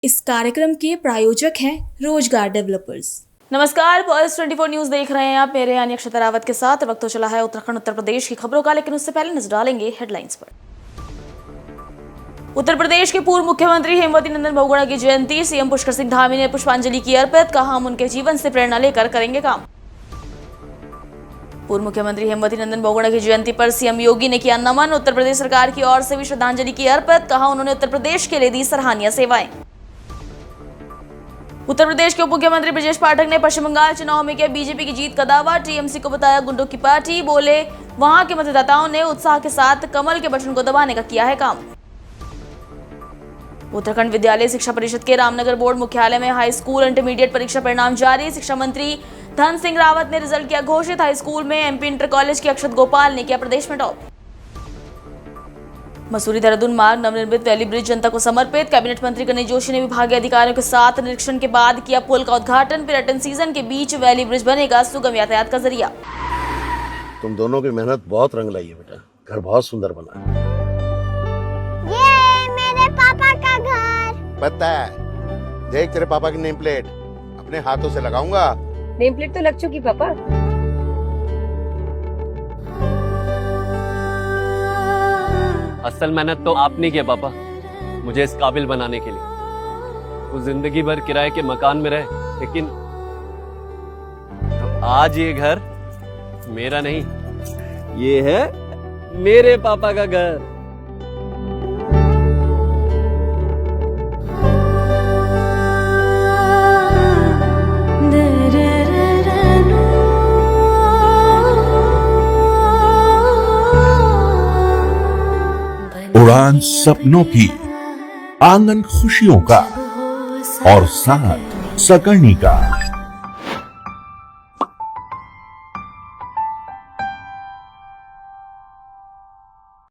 इस कार्यक्रम के प्रायोजक हैं रोजगार डेवलपर्स। नमस्कार, पल्स 24 न्यूज देख रहे हैं आप। मेरे यानी अक्षता रावत के साथ। वक्त तो चला है उत्तराखंड उत्तर प्रदेश की खबरों का, लेकिन उससे पहले नजर डालेंगे हेडलाइंस पर। उत्तर प्रदेश के पूर्व मुख्यमंत्री हेमवती नंदन बहुगुणा की जयंती, सीएम पुष्कर सिंह धामी ने पुष्पांजलि की अर्पित, कहा हम उनके जीवन से प्रेरणा लेकर करेंगे काम। पूर्व मुख्यमंत्री हेमवती नंदन बहुगुणा की जयंती पर सीएम योगी ने किया नमन, उत्तर प्रदेश सरकार की ओर से भी श्रद्धांजलि की अर्पित, कहा उन्होंने उत्तर प्रदेश के लिए दी सराहनीय सेवाएं। उत्तर प्रदेश के उप मुख्यमंत्री ब्रजेश पाठक ने पश्चिम बंगाल चुनाव में किया बीजेपी की जीत का दावा, टीएमसी को बताया गुंडों की पार्टी, बोले वहां के मतदाताओं ने उत्साह के साथ कमल के बटन को दबाने का किया है काम। उत्तराखंड विद्यालय शिक्षा परिषद के रामनगर बोर्ड मुख्यालय में हाई स्कूल इंटरमीडिएट परीक्षा परिणाम जारी, शिक्षा मंत्री धन सिंह रावत ने रिजल्ट किया घोषित। हाई स्कूल में एमपी इंटर कॉलेज के अक्षत गोपाल ने किया प्रदेश में टॉप। मसूरी देहरादून मार्ग नवनिर्मित वैली ब्रिज जनता को समर्पित, कैबिनेट मंत्री गणेश जोशी ने विभागीय अधिकारियों के साथ निरीक्षण के बाद किया पुल का उद्घाटन। पर्यटन सीजन के बीच वैली ब्रिज बनेगा सुगम यातायात का जरिया। तुम दोनों की मेहनत बहुत रंग लाई है बेटा, घर बहुत सुंदर बना है। ये मेरे पापा का घर। पता है, देख तेरे पापा की नेम प्लेट अपने हाथों से लगाऊंगा। नेम प्लेट तो लग चुकी पापा। असल मेहनत तो आपने किया पापा, मुझे इस काबिल बनाने के लिए। वो जिंदगी भर किराए के मकान में रहे, लेकिन तो आज ये घर मेरा नहीं, ये है मेरे पापा का घर। उड़ान सपनों की, आंगन खुशियों का और साथ सकर्णी का।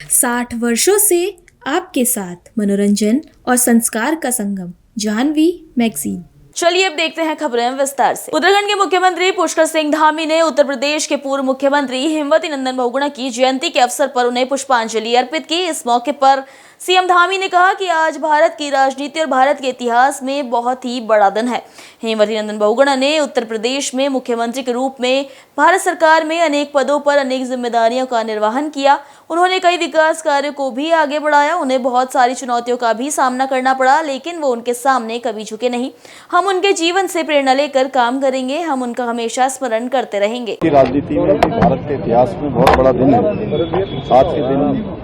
साठ वर्षों से आपके साथ मनोरंजन और संस्कार का संगम, जाह्नवी मैगजीन। चलिए अब देखते हैं खबरें विस्तार से। उत्तराखंड के मुख्यमंत्री पुष्कर सिंह धामी ने उत्तर प्रदेश के पूर्व मुख्यमंत्री हेमवती नंदन बहुगुणा की जयंती के अवसर पर उन्हें पुष्पांजलि अर्पित की। इस मौके पर सीएम धामी ने कहा कि आज भारत की राजनीति और भारत के इतिहास में बहुत ही बड़ा दिन है। हेमवती नंदन बहुगुणा ने उत्तर प्रदेश में मुख्यमंत्री के रूप में भारत सरकार में अनेक पदों पर अनेक जिम्मेदारियों का निर्वहन किया। उन्होंने कई विकास कार्यों को भी आगे बढ़ाया। उन्हें बहुत सारी चुनौतियों का भी सामना करना पड़ा, लेकिन वो उनके सामने कभी झुके नहीं। हम उनके जीवन से प्रेरणा लेकर काम करेंगे, हम उनका हमेशा स्मरण करते रहेंगे। राजनीति में भारत के इतिहास में बहुत बड़ा दिन है। आज के दिन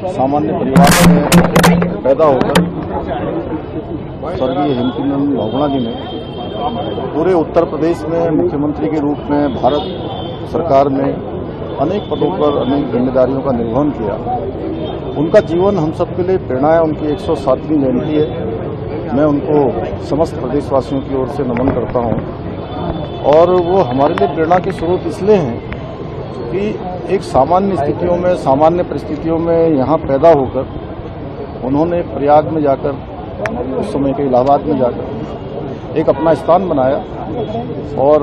सामान्य परिवार में पैदा होकर स्वर्गीय हेमवती नंदन बहुगुणा जी ने पूरे उत्तर प्रदेश में मुख्यमंत्री के रूप में भारत सरकार में अनेक पदों पर अनेक जिम्मेदारियों का निर्वहन किया। उनका जीवन हम सब के लिए प्रेरणा है। उनकी 107वीं जयंती है। मैं उनको समस्त प्रदेशवासियों की ओर से नमन करता हूं। और वो हमारे लिए प्रेरणा के स्रोत इसलिए हैं कि एक सामान्य स्थितियों में, सामान्य परिस्थितियों में यहाँ पैदा होकर उन्होंने प्रयाग में जाकर, उस समय के इलाहाबाद में जाकर एक अपना स्थान बनाया और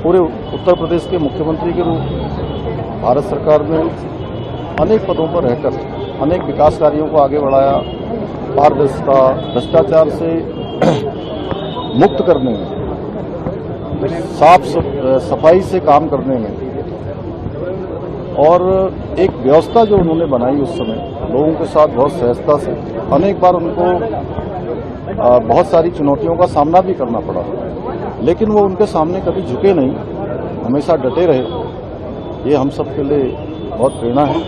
पूरे उत्तर प्रदेश के मुख्यमंत्री के रूप भारत सरकार में अनेक पदों पर रहकर अनेक विकास कार्यों को आगे बढ़ाया। पारदर्शिता, भ्रष्टाचार से मुक्त करने में, साफ सफाई से काम करने में और एक व्यवस्था जो उन्होंने बनाई उस समय लोगों के साथ बहुत सहजता से, अनेक बार उनको बहुत सारी चुनौतियों का सामना भी करना पड़ा, लेकिन वो उनके सामने कभी झुके नहीं, हमेशा डटे रहे। ये हम सब के लिए बहुत प्रेरणा है।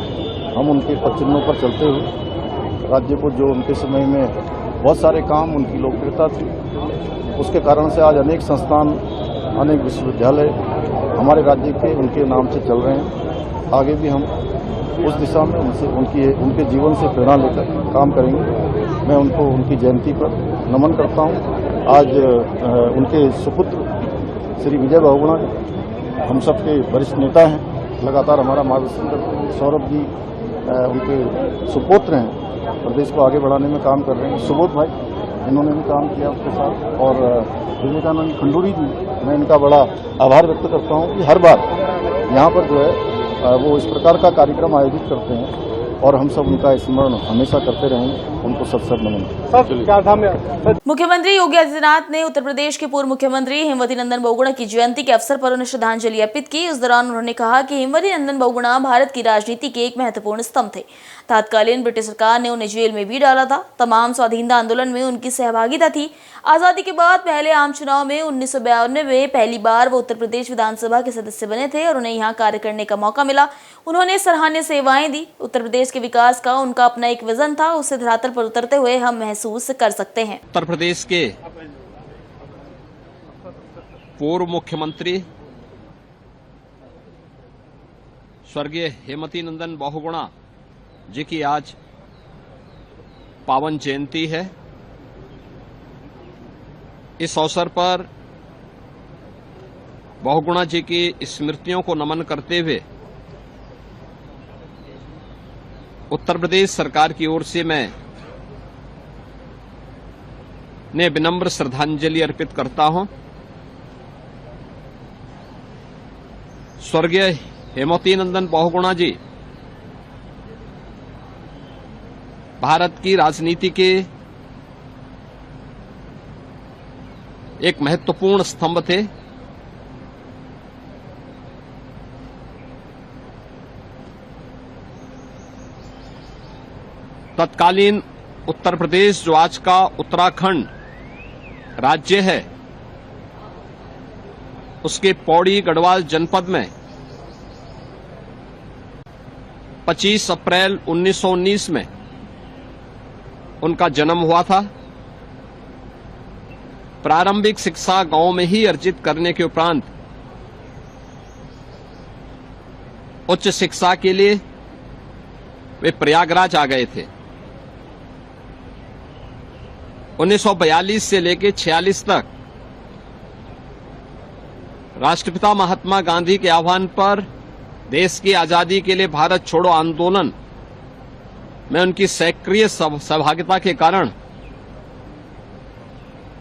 हम उनके पद चिन्हों पर चलते हुए राज्य को, जो उनके समय में बहुत सारे काम, उनकी लोकप्रियता थी, उसके कारण से आज अनेक संस्थान, अनेक विश्वविद्यालय हमारे राज्य के उनके नाम से चल रहे हैं। आगे भी हम उस दिशा में उनके जीवन से प्रेरणा लेकर काम करेंगे। मैं उनको उनकी जयंती पर नमन करता हूं। आज उनके सुपुत्र श्री विजय बहुगुणा हम सबके वरिष्ठ नेता हैं, लगातार हमारा मार्गदर्शन करते हैं। सौरभ जी उनके सुपुत्र हैं, प्रदेश को आगे बढ़ाने में काम कर रहे हैं। सुबोध भाई, इन्होंने भी काम किया उसके साथ, और विवेकानंद खंडूरी जी, मैं इनका बड़ा आभार व्यक्त करता हूं कि हर बार यहाँ पर जो है वो इस प्रकार का कार्यक्रम आयोजित करते हैं और हम सब उनका स्मरण हमेशा करते रहेंगे। उनको सत नमन। मुख्यमंत्री योगी आदित्यनाथ ने उत्तर प्रदेश के पूर्व मुख्यमंत्री हेमवती नंदन बहुगुणा की जयंती के अवसर पर उन्हें श्रद्धांजलि अर्पित की। इस दौरान उन्होंने कहा कि हेमवती नंदन बहुगुणा भारत की राजनीति के एक महत्वपूर्ण स्तंभ थे। तत्कालीन ब्रिटिश सरकार ने उन्हें जेल में भी डाला था। तमाम स्वाधीनता आंदोलन में उनकी सहभागिता थी। आजादी के बाद पहले आम चुनाव में 1992 में पहली बार वो उत्तर प्रदेश विधानसभा के सदस्य बने थे और उन्हें यहाँ कार्य करने का मौका मिला। उन्होंने सराहनीय सेवाएं दी। उत्तर प्रदेश के विकास का उनका अपना एक विजन था, उसे धरातल पर उतरते हुए हम महसूस कर सकते हैं। उत्तर प्रदेश के पूर्व मुख्यमंत्री स्वर्गीय हेमवती नंदन बहुगुणा जी की आज पावन जयंती है। इस अवसर पर बहुगुणा जी की स्मृतियों को नमन करते हुए उत्तर प्रदेश सरकार की ओर से मैं विनम्र श्रद्धांजलि अर्पित करता हूं। स्वर्गीय हेमवती नंदन बहुगुणा जी भारत की राजनीति के एक महत्वपूर्ण स्तंभ थे। तत्कालीन उत्तर प्रदेश, जो आज का उत्तराखंड राज्य है, उसके पौड़ी गढ़वाल जनपद में 25 अप्रैल 1919 में उनका जन्म हुआ था। प्रारंभिक शिक्षा गांव में ही अर्जित करने के उपरांत उच्च शिक्षा के लिए वे प्रयागराज आ गए थे। 1942 से लेकर 46 तक राष्ट्रपिता महात्मा गांधी के आह्वान पर देश की आजादी के लिए भारत छोड़ो आंदोलन में उनकी सक्रिय सहभागिता के कारण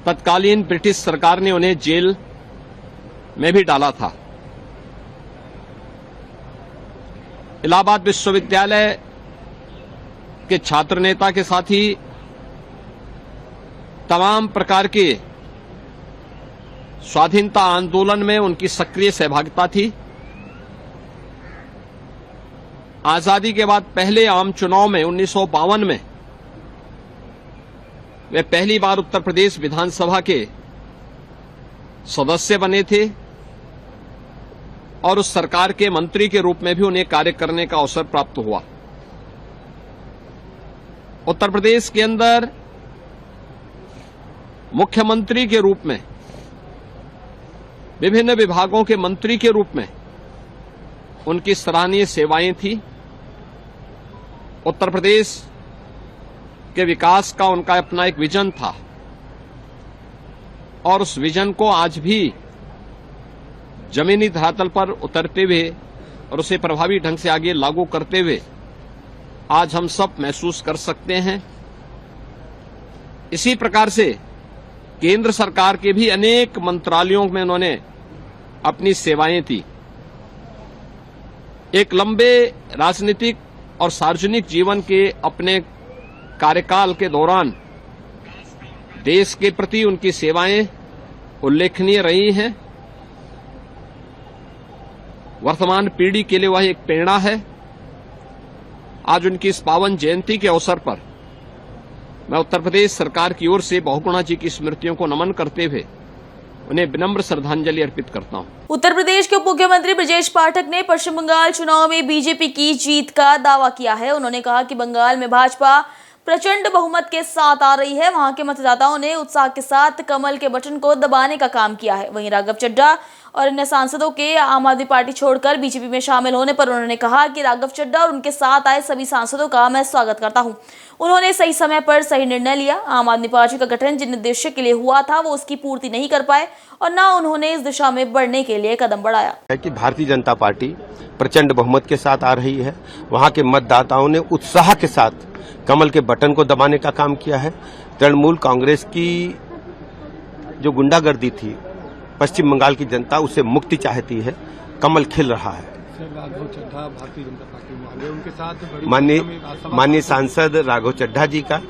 तत्कालीन ब्रिटिश सरकार ने उन्हें जेल में भी डाला था। इलाहाबाद विश्वविद्यालय के छात्र नेता के साथ ही तमाम प्रकार के स्वाधीनता आंदोलन में उनकी सक्रिय सहभागिता थी। आजादी के बाद पहले आम चुनाव में 1952 में वे पहली बार उत्तर प्रदेश विधानसभा के सदस्य बने थे और उस सरकार के मंत्री के रूप में भी उन्हें कार्य करने का अवसर प्राप्त हुआ। उत्तर प्रदेश के अंदर मुख्यमंत्री के रूप में, विभिन्न विभागों के मंत्री के रूप में उनकी सराहनीय सेवाएं थी। उत्तर प्रदेश के विकास का उनका अपना एक विजन था और उस विजन को आज भी जमीनी धरातल पर उतरते हुए और उसे प्रभावी ढंग से आगे लागू करते हुए आज हम सब महसूस कर सकते हैं। इसी प्रकार से केंद्र सरकार के भी अनेक मंत्रालयों में उन्होंने अपनी सेवाएं दी। एक लंबे राजनीतिक और सार्वजनिक जीवन के अपने कार्यकाल के दौरान देश के प्रति उनकी सेवाएं उल्लेखनीय रही हैं। वर्तमान पीढ़ी के लिए वह एक प्रेरणा है। आज उनकी इस पावन जयंती के अवसर पर मैं उत्तर प्रदेश सरकार की ओर से बहुगुणा जी की स्मृतियों को नमन करते हुए उन्हें विनम्र श्रद्धांजलि अर्पित करता हूं। उत्तर प्रदेश के उप मुख्यमंत्री ब्रजेश पाठक ने पश्चिम बंगाल चुनाव में बीजेपी की जीत का दावा किया है। उन्होंने कहा कि बंगाल में भाजपा प्रचंड बहुमत के साथ आ रही है। वहां के मतदाताओं ने उत्साह के साथ कमल के बटन को दबाने का काम किया है। वहीं राघव चड्ढा और अन्य सांसदों के आम आदमी पार्टी छोड़कर बीजेपी में शामिल होने पर उन्होंने कहा कि राघव चड्ढा और उनके साथ आए सभी सांसदों का मैं स्वागत करता हूं। उन्होंने सही समय पर सही निर्णय लिया। आम आदमी पार्टी का गठन जिन उद्देश्य के लिए हुआ था वो उसकी पूर्ति नहीं कर पाए और न उन्होंने इस दिशा में बढ़ने के लिए कदम बढ़ाया। कि भारतीय जनता पार्टी प्रचंड बहुमत के साथ आ रही है। वहां के मतदाताओं ने उत्साह के साथ कमल के बटन को दबाने का काम किया है। तृणमूल कांग्रेस की जो गुंडागर्दी थी, पश्चिम बंगाल की जनता उसे मुक्ति चाहती है। कमल खिल रहा है। राघव चड्ढा भारतीय जनता पार्टी में आ गए, उनके साथ माननीय सांसद राघव चड्ढा जी का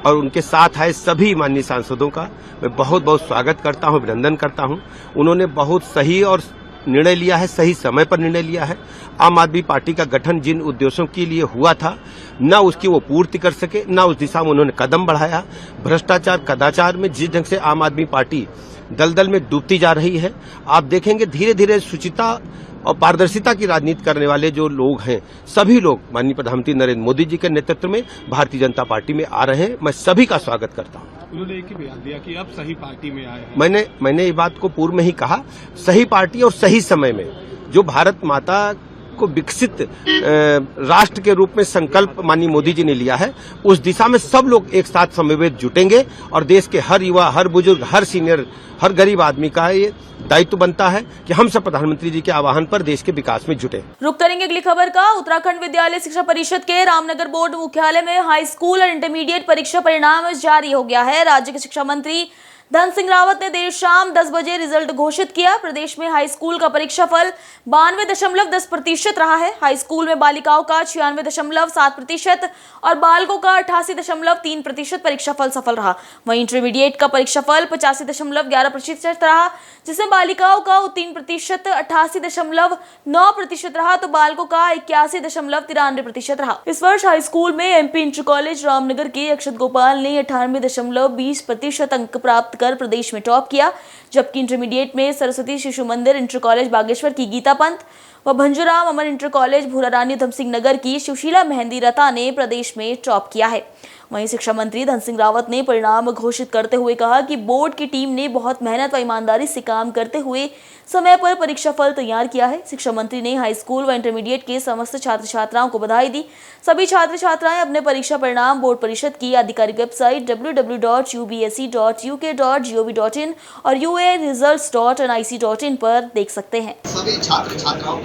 और उनके साथ आए सभी माननीय सांसदों का मैं बहुत बहुत स्वागत करता हूं, अभिनंदन करता हूं। उन्होंने बहुत सही और निर्णय लिया है, सही समय पर निर्णय लिया है। आम आदमी पार्टी का गठन जिन उद्देश्यों के लिए हुआ था, न उसकी वो पूर्ति कर सके, न उस दिशा में उन्होंने कदम बढ़ाया। भ्रष्टाचार कदाचार में जिस ढंग से आम आदमी पार्टी दलदल में डूबती जा रही है, आप देखेंगे धीरे धीरे शुचिता और पारदर्शिता की राजनीति करने वाले जो लोग हैं, सभी लोग माननीय प्रधानमंत्री नरेंद्र मोदी जी के नेतृत्व में भारतीय जनता पार्टी में आ रहे हैं। मैं सभी का स्वागत करता हूं। उन्होंने एक ही बयान दिया कि अब सही पार्टी में आए हैं। मैंने ये बात को पूर्व में ही कहा, सही पार्टी और सही समय में जो भारत माता को विकसित राष्ट्र के रूप में संकल्प माननीय मोदी जी ने लिया है, उस दिशा में सब लोग एक साथ समवेत जुटेंगे और देश के हर युवा, हर बुजुर्ग, हर सीनियर, हर गरीब आदमी का ये दायित्व बनता है कि हम सब प्रधानमंत्री जी के आह्वान पर देश के विकास में जुटे। रुक करेंगे अगली खबर का। उत्तराखंड विद्यालय शिक्षा परिषद के रामनगर बोर्ड मुख्यालय में हाई स्कूल और इंटरमीडिएट परीक्षा परिणाम जारी हो गया है। राज्य के शिक्षा मंत्री धन सिंह रावत ने देर शाम 10 बजे रिजल्ट घोषित किया। प्रदेश में हाई स्कूल का परीक्षाफल 92.10% रहा है। हाई स्कूल में बालिकाओं का 96.7% और बालकों का 88.3% परीक्षाफल सफल रहा। वहीं इंटरमीडिएट का परीक्षाफल 85.11% रहा, जिसमें बालिकाओं का 3% 88.9% रहा तो बालकों का 81.93% रहा। इस वर्ष हाई स्कूल में एमपी इंटर कॉलेज रामनगर के अक्षत गोपाल ने 98.20% अंक प्राप्त कर प्रदेश में टॉप किया, जबकि इंटरमीडिएट में सरस्वती शिशु मंदिर इंटर कॉलेज बागेश्वर की गीता पंत व भंजूराम अमर इंटर कॉलेज भूरारानी उधम सिंह नगर की शिवशीला मेहंदी रता ने प्रदेश में टॉप किया है। वहीं शिक्षा मंत्री धन सिंह रावत ने परिणाम घोषित करते हुए कहा कि बोर्ड की टीम ने बहुत मेहनत व ईमानदारी से काम करते हुए समय पर परीक्षाफल तैयार किया है। शिक्षा मंत्री ने हाई स्कूल व इंटरमीडिएट के समस्त छात्र छात्राओं को बधाई दी। सभी छात्र छात्राएं अपने परीक्षा परिणाम बोर्ड परिषद की आधिकारिक वेबसाइट www.ubsc.uk.gov.in और uaresults.nic.in पर देख सकते हैं। सभी छात्र छात्राओं को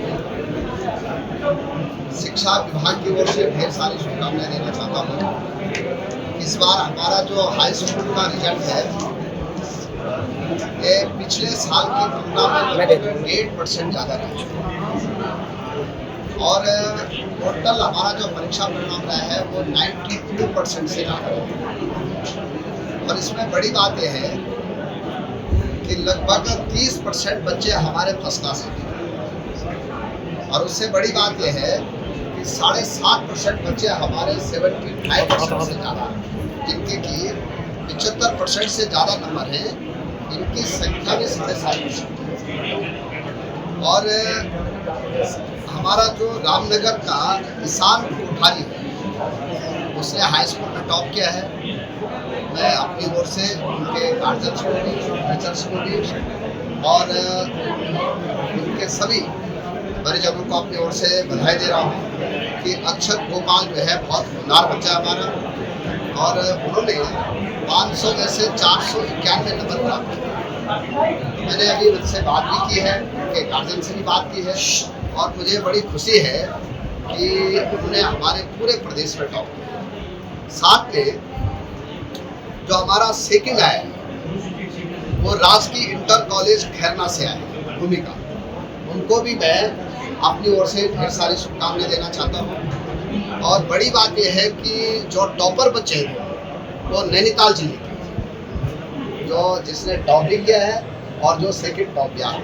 शिक्षा विभाग की ओर से ढेर सारी शुभकामनाएं देना चाहता हूँ। इस बार हमारा जो हाई स्कूल का रिजल्ट है, ये पिछले साल की तुलना में 8% ज़्यादा रहा और टोटल हमारा जो परीक्षा परिणाम रहा है वो 92% से ज़्यादा रहा। और इसमें बड़ी बात यह है कि लगभग 30% बच्चे हमारे फर्स्ट क्लास हैं और उससे बड़ी बात यह है कि 7.5% बच्चे हमारे 75% से ज़्यादा, जिनके कि 75% से ज़्यादा नंबर हैं, इनकी संख्या भी 7.5%। और हमारा जो रामनगर का ईशान कोठारी है, उसने हाई स्कूल में टॉप किया है। मैं अपनी ओर से उनके गार्जियंस को भी, टीचर्स को भी और उनके सभी परिजनों को अपनी ओर से बधाई दे रहा हूँ कि अक्षत गोपाल जो है बहुत होनहार बच्चा हमारा और उन्होंने 500 में से 491 नंबर प्राप्त किए। मैंने अभी उनसे बात भी की है, उनके गार्जियन से भी बात की है और मुझे बड़ी खुशी है कि उन्होंने हमारे पूरे प्रदेश में टॉप किया। साथ में जो हमारा सेकंड आया वो राजकीय इंटर कॉलेज खैरना से आए भूमिका, उनको भी मैं अपनी ओर से ढेर सारी शुभकामनाएं देना चाहता हूँ। और बड़ी बात यह है कि जो टॉपर बच्चे हैं वो नैनीताल जिले के, जो जिसने टॉप भी किया है और जो सेकंड टॉप किया है,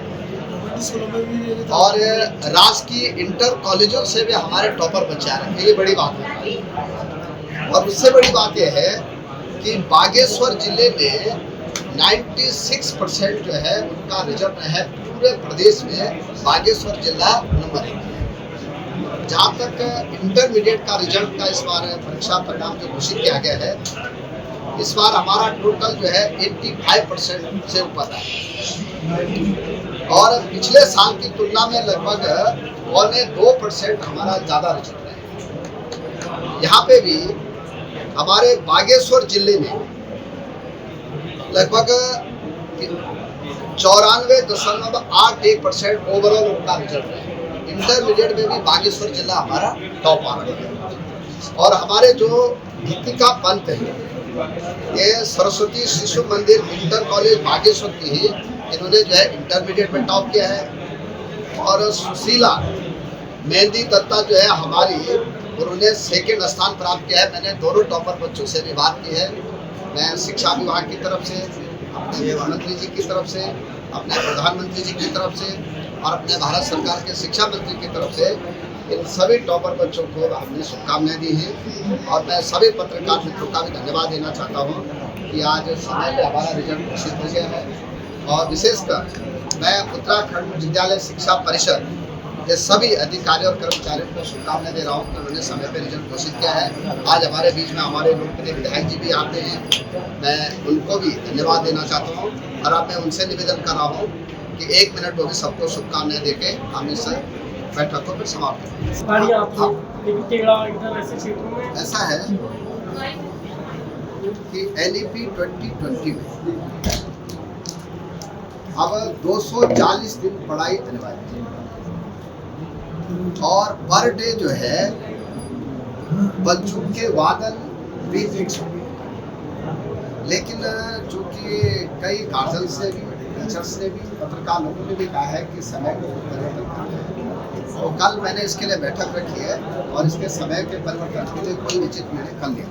और राजकीय इंटर कॉलेजों से भी हमारे टॉपर बच्चे आ रहे हैं, ये बड़ी बात है। और उससे बड़ी बात यह है कि बागेश्वर जिले में 96% जो है उनका रिजल्ट है। पूरे प्रदेश में बागेश्वर जिला नंबर 1 है। जहाँ तक इंटरमीडिएट का रिजल्ट का इस बार परीक्षा परिणाम जो घोषित किया गया है, इस बार हमारा टोटल जो है 85% से ऊपर है और पिछले साल की तुलना में लगभग 2% हमारा ज़्यादा रिजल्ट है। यहाँ पे भी हमारे बागेश्वर जिले में लगभग 94.81% ओवरऑल उनका रिजल्ट है। इंटरमीडिएट में भी बागेश्वर जिला हमारा टॉप आ रहा है। और हमारे जो गीतिका पंत है, ये सरस्वती शिशु मंदिर इंटर कॉलेज बागेश्वर की ही, इन्होंने जो है इंटरमीडिएट में टॉप किया है। और सुशीला मेहंदी दत्ता जो है हमारी, उन्होंने सेकंड स्थान प्राप्त किया है। मैंने दोनों टॉपर बच्चों से भी बात की है। मैं शिक्षा विभाग की तरफ से, अपने मंत्री जी की तरफ से, अपने प्रधानमंत्री जी की तरफ से और अपने भारत सरकार के शिक्षा मंत्री की तरफ से इन सभी टॉपर बच्चों को हमने शुभकामनाएं दी हैं। और मैं सभी पत्रकार मित्रों का भी धन्यवाद देना चाहता हूं कि आज समय पर हमारा रिजल्ट घोषित हो गया है। और विशेषकर मैं उत्तराखंड विद्यालय शिक्षा परिषद के सभी अधिकारियों और कर्मचारियों को शुभकामनाएं दे रहा हूँ कि उन्होंने समय पर रिजल्ट घोषित किया है। आज हमारे बीच में हमारे लोकप्रिय विधायक जी भी आते हैं, मैं उनको भी धन्यवाद देना चाहता हूँ। और अब मैं उनसे निवेदन कर रहा हूँ कि 1 मिनट वो भी सबको शुभकामनाएं देके हम इस बैठक को फिर समाप्त करें। ऐसा है कि NEP 2020 में अब 240 दिन पढ़ाई अनिवार्य है और पर डे जो है बच्चों के वादन भी देख सकते हैं। लेकिन चूंकि कई गार्जियन से भी, टीचर्स ने भी, पत्रकार लोगों ने भी कहा है कि समय को परिवर्तन करना है, तो कल मैंने इसके लिए बैठक रखी है और इसके समय के परिवर्तन के लिए कोई निश्चित निर्णय कर लिया।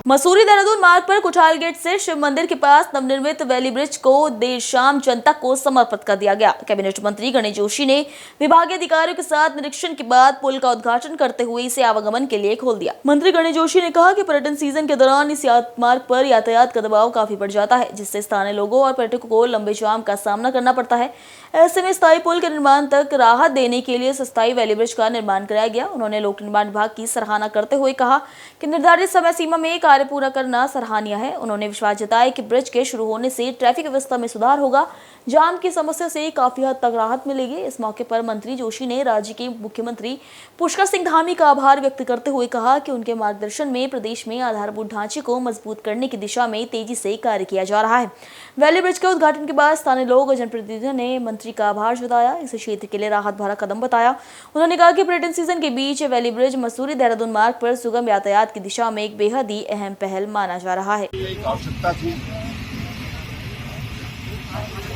मसूरी देहरादून मार्ग पर कुठाल गेट से शिव मंदिर के पास नवनिर्मित वैली ब्रिज को देर शाम जनता को समर्पित कर दिया गया। कैबिनेट मंत्री गणेश जोशी ने विभागीय अधिकारियों के साथ निरीक्षण के बाद पुल का उद्घाटन करते हुए इसे आवागमन के लिए खोल दिया। मंत्री गणेश जोशी ने कहा कि पर्यटन सीजन के दौरान इस मार्ग पर यातायात का दबाव काफी बढ़ जाता है, जिससे स्थानीय लोगों और पर्यटकों को लंबे जाम का सामना करना पड़ता है। ऐसे में स्थायी पुल के निर्माण तक राहत देने के लिए स्थायी वैली ब्रिज का निर्माण कराया गया। उन्होंने लोक निर्माण विभाग की सराहना करते हुए कहा कि निर्धारित समय सीमा में कार्य पूरा करना सराहनीय है। उन्होंने विश्वास जताया कि ब्रिज के शुरू होने से ट्रैफिक व्यवस्था में सुधार होगा, जाम की समस्या से काफी हद तक राहत मिलेगी। इस मौके पर मंत्री जोशी ने राज्य के मुख्यमंत्री पुष्कर सिंह धामी का आभार व्यक्त करते हुए कहा कि उनके मार्गदर्शन में प्रदेश में आधारभूत ढांचे को मजबूत करने की दिशा में तेजी से कार्य किया जा रहा है। वैली ब्रिज के उद्घाटन के बाद स्थानीय लोग और जनप्रतिनिधियों ने मंत्री का आभार जताया, इसे क्षेत्र के लिए राहत भरा कदम बताया। उन्होंने कहा कि पर्यटन सीजन के बीच वैली ब्रिज मसूरी देहरादून मार्ग पर सुगम यातायात की दिशा में एक बेहद ही अहम पहल माना जा रहा है। एक आवश्यकता थी,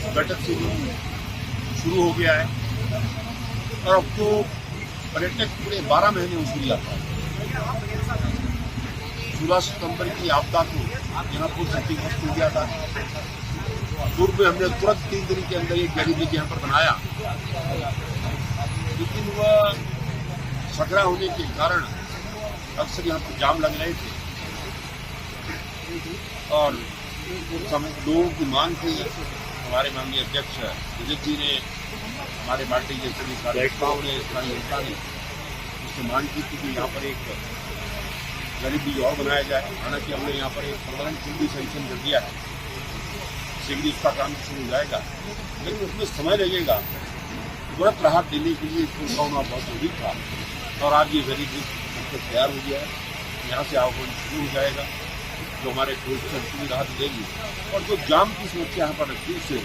पर्यटन सीजन शुरू हो गया है और अब तो पर्यटक पूरे 12 महीने मसूरी आता है। 16 सितंबर की आपदा को यहाँ पर सेटिंग हो गया था। पूर्व में हमने तुरंत 3 दिन के अंदर एक वैली ब्रिज यहाँ पर बनाया, लेकिन वह सकरा होने के कारण अक्सर यहाँ पर जाम लग रहे थे और उस समय लोगों की मांग थी। हमारे माननीय अध्यक्ष विजय जी ने, हमारे पार्टी के सभी कार्यकर्ताओं ने, स्थानीय जनता ने उससे मांग की थी कि यहाँ पर एक वैली ब्रिज और बनाया जाए। हालांकि हमने यहाँ पर एक परमानेंट पुल भी सैंक्शन कर दिया है, शीघ्र उसका काम शुरू हो जाएगा, लेकिन उसमें समय लगेगा। तुरंत राहत देने के लिए पुल का होना बहुत जरूरी था और आज ये वैली ब्रिज तैयार हो गया है। यहाँ से आवागमन शुरू हो जाएगा, जो हमारे टूरिस्ट को भी राहत देगी और जो जाम की समस्या यहाँ पर रखती है उससे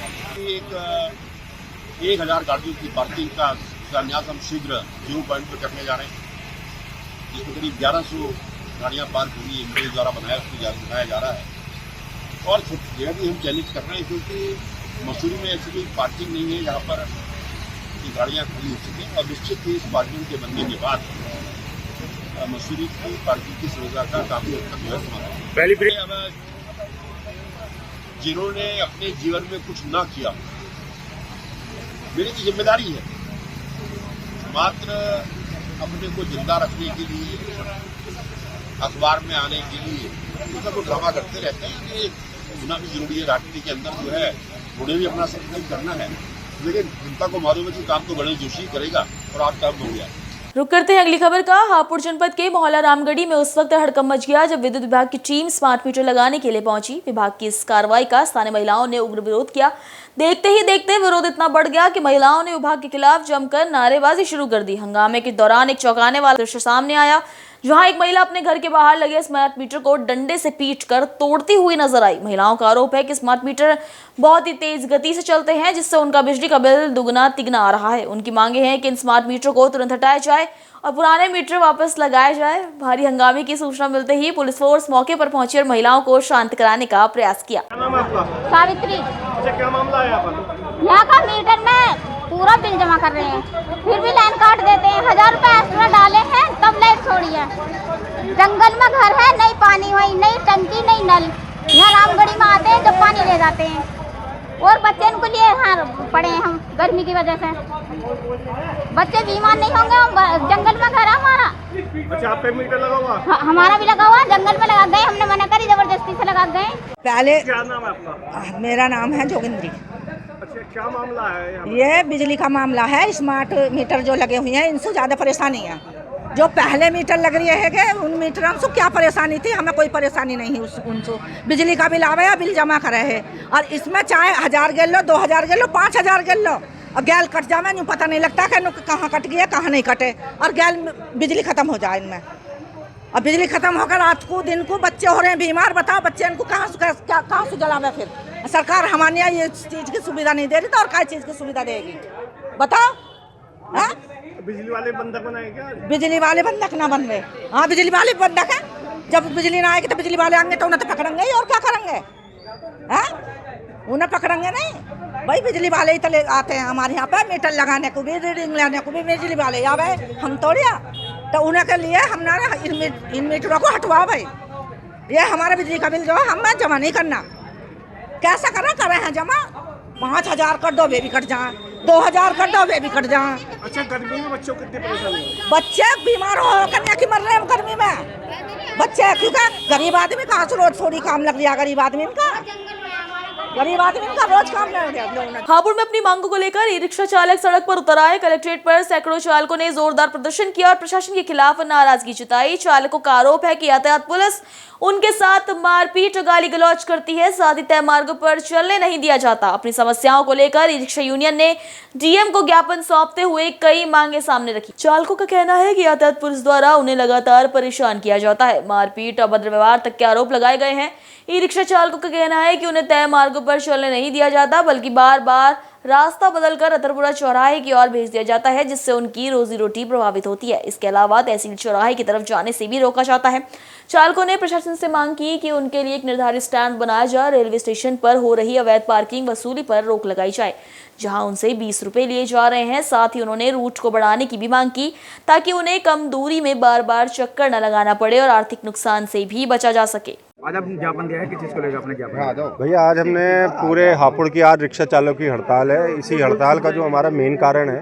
1000 गाड़ियों की पार्किंग का शिलान्यास हम शीघ्र 0 पॉइंट पर करने जा रहे हैं, जिसमें करीब 1100 गाड़ियाँ पार्क होंगी, मेरे द्वारा बनाया जा रहा है। और जगह भी हम चैलेंज कर रहे हैं क्योंकि मसूरी में ऐसी कोई पार्किंग नहीं है जहाँ पर गाड़ियाँ खड़ी हो सकें और निश्चित ही इस पार्किंग के बनने के बाद मसूरी की पार्किंग की सुविधा का काफी हद तक जो है समाधान। जिन्होंने अपने जीवन में कुछ न किया, मेरी तो जिम्मेदारी है मात्र अपने को जिंदा रखने के लिए, अखबार में आने के लिए मतलब वो ड्रामा करते रहते हैं कि होना भी जरूरी है। राजनीति के अंदर जो है उन्हें भी अपना सब करना है, लेकिन जनता को मालूम है कि काम तो गणेश जोशी करेगा और आज काम हो गया। रुक करते हैं अगली खबर का। हापुड़ जनपद के मोहल्ला रामगढ़ी में उस वक्त हड़कंप मच गया जब विद्युत विभाग की टीम स्मार्ट मीटर लगाने के लिए पहुंची। विभाग की इस कार्रवाई का स्थानीय महिलाओं ने उग्र विरोध किया। देखते ही देखते विरोध इतना बढ़ गया कि महिलाओं ने विभाग के खिलाफ जमकर नारेबाजी शुरू कर दी। हंगामे के दौरान एक चौंकाने वाला दृश्य सामने आया, जहां एक महिला अपने घर के बाहर लगे स्मार्ट मीटर को डंडे से पीटकर तोड़ती हुई नजर आई। महिलाओं का आरोप है कि स्मार्ट मीटर बहुत ही तेज गति से चलते हैं, जिससे उनका बिजली का बिल दुगना तिगना आ रहा है। उनकी मांगे हैं कि इन स्मार्ट मीटर को तुरंत हटाया जाए और पुराने मीटर वापस लगाया जाए। भारी हंगामे की सूचना मिलते ही पुलिस फोर्स मौके पर पहुंची और महिलाओं को शांत कराने का प्रयास किया। सावित्री। अच्छा, क्या मामला है यहाँ पर? यहाँ का मीटर में पूरा बिल जमा कर रहे हैं, फिर भी लाइन काट देते हैं। 1000 रुपए एक्स्ट्रा डाले हैं तब लाइट छोड़ी है। जंगल में घर है, नहीं पानी वही, नहीं टंकी नहीं नल। यहाँ रामगढ़ी में आते हैं जब पानी ले जाते हैं। और बच्चे इनको लिए यहाँ पड़े हैं हम गर्मी की वजह से। बच्चे बीमार नहीं होंगे, हम जंगल में घर है हमारा। अच्छा, आप पे मीटर लगा हुआ? हमारा भी लगा हुआ, जंगल में लगा गए, हमने मना करी, जबरदस्ती से लगा गए। पहले क्या नाम है आपका? मेरा नाम है जोगिंद्री। अच्छा, क्या मामला है? ये बिजली का मामला है। स्मार्ट मीटर जो लगे हुए हैं इनसे ज़्यादा परेशानी है। जो पहले मीटर लग रही है कि उन मीटरों से क्या परेशानी थी, हमें कोई परेशानी नहीं उनसे। बिजली का बिल आवे या बिल जमा करे है, और इसमें चाहे 1000 गेल लो, 2000 गेल लो, 5000 गेल लो, और गैल कट जाए यूँ पता नहीं लगता कि कहाँ कट गया कहाँ नहीं कटे, और गैल बिजली खत्म हो जाए इनमें। और बिजली खत्म होकर रात को दिन को बच्चे हो रहे हैं बीमार। बताओ बच्चे इनको कहाँ से जलावे? फिर सरकार हमारे यहाँ ये चीज़ की सुविधा नहीं दे रही, तो और क्या चीज़ की सुविधा देगी बताओ? हाँ, बिजली वाले बंधक बनाए क्या? बिजली वाले बंधक ना बन रहे। हाँ, बिजली वाले बंधक है। जब बिजली ना आएगी तो बिजली वाले आएंगे तो उन्हें तो पकड़ेंगे ही, और क्या करेंगे? हाँ, उन्हें पकड़ेंगे नहीं भाई। बिजली वाले ही तो आते हैं हमारे यहाँ पे मीटर लगाने को भी, रीडिंग लेने को भी बिजली वाले आवे, हम तोड़िया। तो उन्हें के लिए हमने इन मीटरों को हटवाओ भाई। ये हमारा बिजली का बिल जो है हमें जमा नहीं करना। कैसा करे हैं जमा? 5000 कर दो वे भी कट जाए, 2000 कर दो वे भी कट जाए। अच्छा, गर्मी में बच्चों को कितनी परेशानी है? बच्चे बीमार हो कन्या की मर रहे हैं गर्मी में बच्चे, क्योंकि गरीब आदमी कहाँ से रोज थोड़ी काम लग रहा? गरीब आदमी का रोज काम नहीं। हापुड़ में अपनी मांगों को लेकर ई रिक्शा चालक सड़क पर उतर आए। कलेक्ट्रेट पर सैकड़ों चालकों ने जोरदार प्रदर्शन किया और प्रशासन के खिलाफ नाराजगी जताई। चालकों का आरोप है कि यातायात पुलिस उनके साथ मारपीट और गाली गलौज करती है, साथ ही तय मार्गों पर चलने नहीं दिया जाता। अपनी समस्याओं को लेकर ई रिक्शा यूनियन ने डीएम को ज्ञापन सौंपते हुए कई मांगे सामने रखी। चालकों का कहना है कि यातायात पुलिस द्वारा उन्हें लगातार परेशान किया जाता है, मारपीट, अभद्र व्यवहार तक के आरोप लगाए गए हैं। ई रिक्शा चालकों का कहना है कि उन्हें तय मार्गों पर चलने नहीं दिया जाता, बल्कि बार बार रास्ता बदलकर अतरपुरा चौराहे की ओर भेज दिया जाता है, जिससे उनकी रोजी रोटी प्रभावित होती है। इसके अलावा तहसील चौराहे की तरफ जाने से भी रोका जाता है। चालकों ने प्रशासन से मांग की कि उनके लिए एक निर्धारित स्टैंड बनाया जाए, रेलवे स्टेशन पर हो रही अवैध पार्किंग वसूली पर रोक लगाई जाए, जहां उनसे 20 रुपए लिए जा रहे हैं। साथ ही उन्होंने रूट को बढ़ाने की भी मांग की, ताकि उन्हें कम दूरी में बार बार चक्कर न लगाना पड़े और आर्थिक नुकसान से भी बचा जा सके। आज आपने ज्ञापन दिया है, किस चीज़ को लेकर आपने ज्ञापन? भैया, आज हमने पूरे हापुड़ की आज रिक्शा चालकों की हड़ताल है। इसी हड़ताल का जो हमारा मेन कारण है,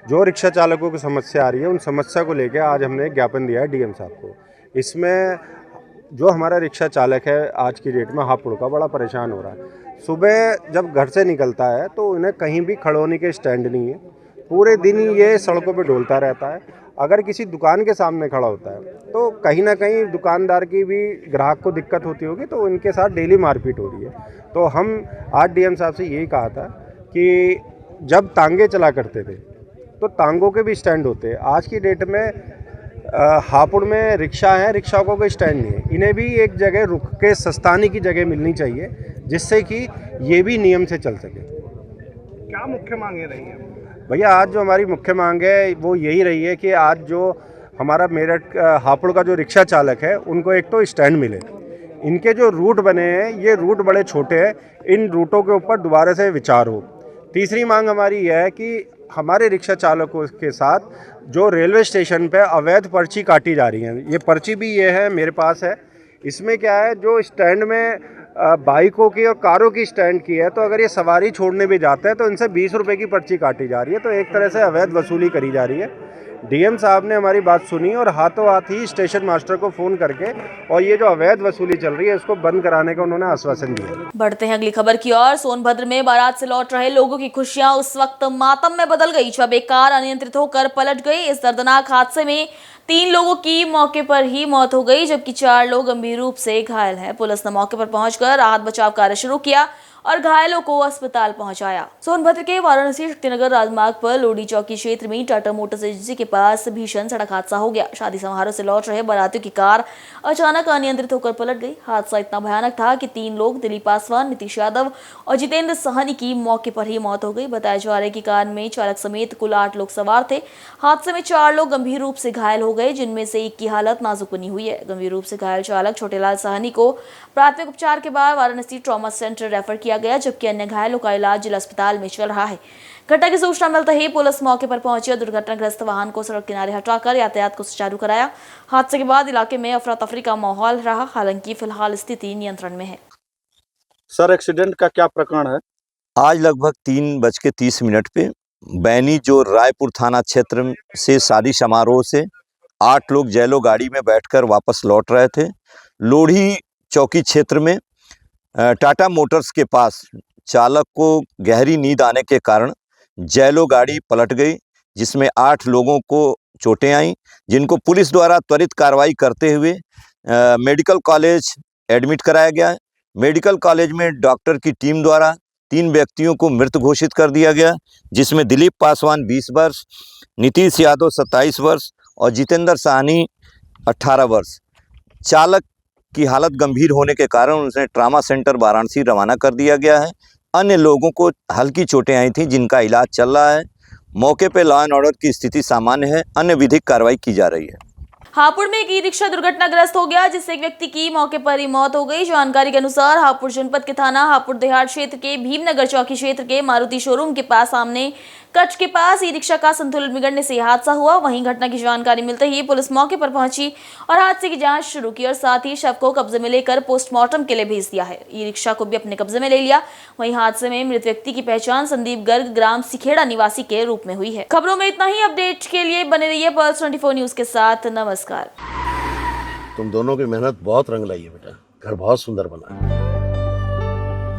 जो रिक्शा चालकों की समस्या आ रही है, उन समस्या को लेकर आज हमने ज्ञापन दिया है डीएम साहब को। इसमें जो हमारा रिक्शा चालक है आज की डेट में हापुड़ का बड़ा परेशान हो रहा है। सुबह जब घर से निकलता है तो उन्हें कहीं भी खड़ोने के स्टैंड नहीं है, पूरे दिन ये सड़कों पे डोलता रहता है। अगर किसी दुकान के सामने खड़ा होता है तो कहीं ना कहीं दुकानदार की भी ग्राहक को दिक्कत होती होगी, तो उनके साथ डेली मारपीट हो रही है। तो हम आज डीएम साहब से यही कहा था कि जब तांगे चला करते थे तो तांगों के भी स्टैंड होते हैं। आज की डेट में हापुड़ में रिक्शा है, रिक्शा को कोई स्टैंड नहीं है। इन्हें भी एक जगह रुक के सस्ताने की जगह मिलनी चाहिए, जिससे कि ये भी नियम से चल सके। क्या मुख्य मांगे रही है भैया? आज जो हमारी मुख्य मांग है वो यही रही है कि आज जो हमारा मेरठ हापुड़ का जो रिक्शा चालक है, उनको एक तो स्टैंड मिले। इनके जो रूट बने हैं ये रूट बड़े छोटे हैं, इन रूटों के ऊपर दोबारा से विचार हो। तीसरी मांग हमारी यह है कि हमारे रिक्शा चालकों के साथ जो रेलवे स्टेशन पे अवैध पर्ची काटी जा रही है, ये पर्ची भी ये है मेरे पास है। इसमें क्या है, जो स्टैंड में बाइकों की और कारों की स्टैंड की है, तो अगर ये सवारी छोड़ने भी जाते हैं तो इनसे 20 रुपए की पर्ची काटी जा रही है। तो एक तरह से अवैध वसूली करी जा रही है। डीएम साहब ने हमारी बात सुनी और हाथों हाथ ही स्टेशन मास्टर को फ़ोन करके और ये जो अवैध वसूली चल रही है इसको बंद कराने का उन्होंने आश्वासन दिया। बढ़ते हैं अगली खबर की ओर। सोनभद्र में बारात से लौट रहे लोगों की खुशियां उस वक्त मातम में बदल गई जब एक कार अनियंत्रित होकर पलट गई। इस दर्दनाक हादसे में 3 लोगों की मौके पर ही मौत हो गई, जबकि 4 लोग गंभीर रूप से घायल हैं। पुलिस ने मौके पर पहुंचकर राहत बचाव कार्य शुरू किया और घायलों को अस्पताल पहुंचाया। सोनभद्र के वाराणसी शक्तिनगर राजमार्ग पर लोडी चौकी क्षेत्र में टाटा मोटर्स एजेंसी के पास भीषण सड़क हादसा हो गया। शादी समारोह से लौट रहे बारातियों की कार अचानक अनियंत्रित होकर पलट गई। हादसा इतना भयानक था कि 3 लोग दिलीप पासवान, नीतीश यादव और जितेंद्र साहनी की मौके पर ही मौत हो गई। बताया जा रहा है कि कार में चालक समेत कुल 8 लोग सवार थे। हादसे में 4 लोग गंभीर रूप से घायल हो गए, जिनमें से एक की हालत नाजुक बनी हुई है। गंभीर रूप से घायल चालक छोटेलाल साहनी को प्राथमिक उपचार के बाद वाराणसी ट्रॉमा सेंटर रेफर किया किया गया, जबकि अन्य घायलों का इलाज जिला अस्पताल में चल रहा है। घटना की सूचना मिलते ही पुलिस मौके पर पहुंची और दुर्घटनाग्रस्त वाहन को सड़क किनारे हटाकर यातायात को सुचारू कराया। हादसे के बाद इलाके में अफरा तफरी का माहौल रहा, हालांकि फिलहाल स्थिति नियंत्रण में है। सर, एक्सीडेंट का क्या प्रकरण है? आज लगभग 3:30 पे बैनी जो रायपुर थाना क्षेत्र से शादी समारोह से 8 लोग जैलो गाड़ी में बैठकर वापस लौट रहे थे। लोढ़ी चौकी क्षेत्र में टाटा मोटर्स के पास चालक को गहरी नींद आने के कारण जैलो गाड़ी पलट गई, जिसमें 8 लोगों को चोटें आईं, जिनको पुलिस द्वारा त्वरित कार्रवाई करते हुए मेडिकल कॉलेज एडमिट कराया गया। मेडिकल कॉलेज में डॉक्टर की टीम द्वारा 3 व्यक्तियों को मृत घोषित कर दिया गया, जिसमें दिलीप पासवान 20 वर्ष, नीतीश यादव 27 वर्ष और जितेंद्र साहनी 18 वर्ष। चालक की हालत गंभीर होने के कारण उसे ट्रामा सेंटर वाराणसी रवाना कर दिया गया है। अन्य लोगों को हल्की चोटें आई थी, जिनका इलाज चल रहा है। मौके पर लॉ एंड ऑर्डर की स्थिति सामान्य है। अन्य विधिक कार्रवाई की जा रही है। हापुड़ में एक ई रिक्शा दुर्घटनाग्रस्त हो गया, जिससे एक व्यक्ति की मौके पर ही मौत हो गई। जानकारी के अनुसार हापुड़ जनपद के थाना हापुड़ देहात क्षेत्र के भीमनगर चौकी क्षेत्र के मारुति शोरूम के पास सामने कच्छ के पास ई रिक्शा का संतुलन बिगड़ने से हादसा हुआ। वहीं घटना की जानकारी मिलते ही पुलिस मौके पर पहुंची और हादसे की जांच शुरू की और साथ ही शव को कब्जे में लेकर पोस्टमार्टम के लिए भेज दिया है। ई रिक्शा को भी अपने कब्जे में ले लिया। वहीं हादसे में मृत व्यक्ति की पहचान संदीप गर्ग ग्राम सिखेड़ा निवासी के रूप में हुई है। खबरों में इतना ही। अपडेट के लिए बने रहिए पल्स 24 न्यूज के साथ। नमस्कार। तुम दोनों की मेहनत बहुत रंग लाई है बेटा, घर बहुत सुंदर बना है।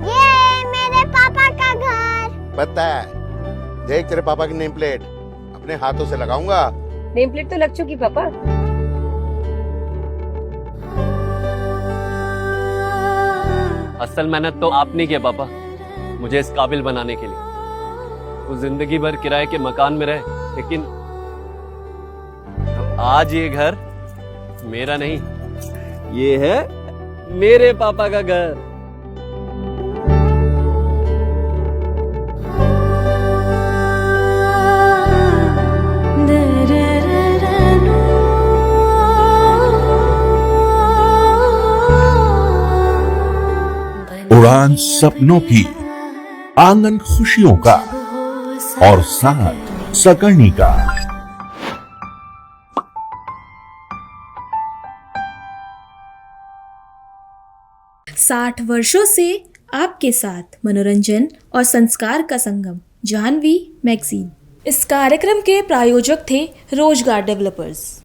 ये मेरे पापा का घर। पता है, देख तेरे पापा की नेम प्लेट अपने हाथों से लगाऊंगा। नेम प्लेट तो लग चुकी पापा। असल मेहनत तो आपने की है पापा, मुझे इस काबिल बनाने के लिए। वो जिंदगी भर किराए के मकान में रहे, लेकिन आज ये घर मेरा नहीं, ये है मेरे पापा का घर। उड़ान सपनों की, आंगन खुशियों का और साथ सकर्णी का। 60 वर्षों से आपके साथ मनोरंजन और संस्कार का संगम, जाह्नवी मैगजीन। इस कार्यक्रम के प्रायोजक थे रोजगार डेवलपर्स।